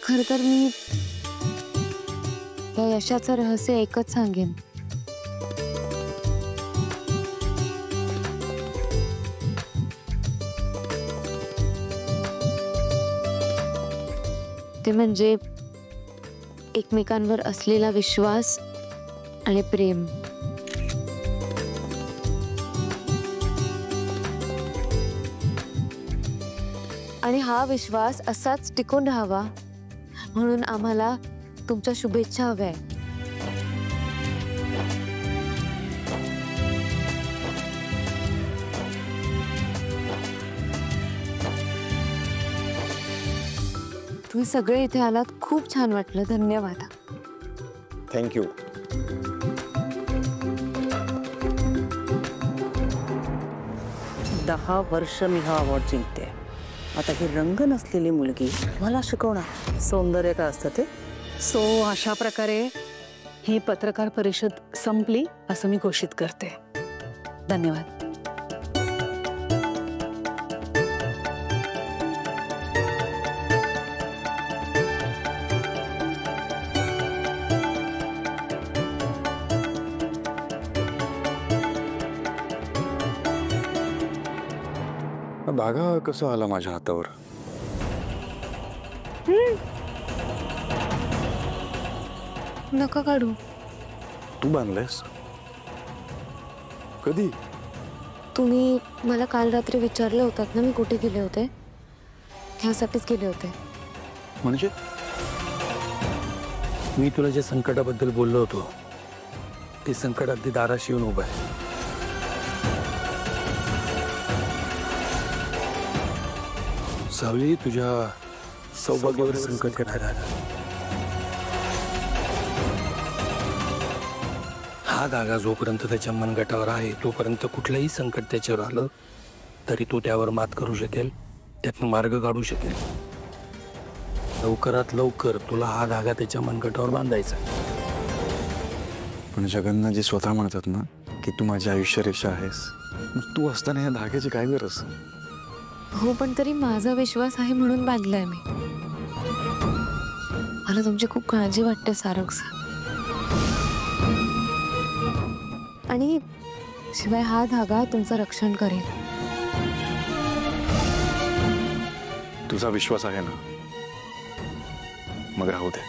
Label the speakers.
Speaker 1: खर तर मी या यशाचं रहस्य एकच सांगेन, ते म्हणजे एकमेकांवर असलेला विश्वास आणि प्रेम. आणि हा विश्वास असाच टिकून राहावा म्हणून आम्हाला तुमच्या शुभेच्छा हव्या आहेत. तुम्ही सगळे इथे आलात, खूप छान वाटलं. धन्यवाद.
Speaker 2: थँक्यू.
Speaker 3: दहा वर्ष मी हा अवॉर्ड जिंकते. आता ही रंग नसलेली मुलगी मला शिकवणार सौंदर्य का असतं ते.
Speaker 4: सो अशा प्रकारे ही पत्रकार परिषद संपली असं मी घोषित करते. धन्यवाद.
Speaker 2: धागा कसा आला माझ्या हातावर?
Speaker 1: नका काढू.
Speaker 2: तू बांधलेस? कधी?
Speaker 1: तुम्ही मला काल रात्री विचारलं होतात ना मी कुठे गेले होते, ह्यासाठीच गेले होते.
Speaker 2: म्हणजे
Speaker 5: मी तुला जे संकटाबद्दल बोललो होतो ते संकट अगदी दाराशी येऊन उभं आहे. सावली, तुझ्या सौभाग्यावर संकट येणार आहे. हा धागा जोपर्यंत त्याच्या मनगटावर आहे तोपर्यंत कुठलंही संकट त्याच्यावर आलं तरी तो त्यावर मात करू शकेल, त्यातून मार्ग काढू शकेल. लवकरात लवकर तुला हा धागा त्याच्या मनगटावर बांधायचा.
Speaker 2: पण जगन्नाथ जी स्वतः म्हणतात ना की तू माझी आयुष्य रेषा आहेस, तू असताना या धाग्याची काय गरज?
Speaker 1: हो, पण तरी माझा विश्वास आहे म्हणून बांधलाय मी. मला तुमची खूप काळजी वाटते सारंग सर. आणि शिवाय हा धागा तुमचं रक्षण करेल.
Speaker 2: तुझा विश्वास आहे ना, मग राहू दे.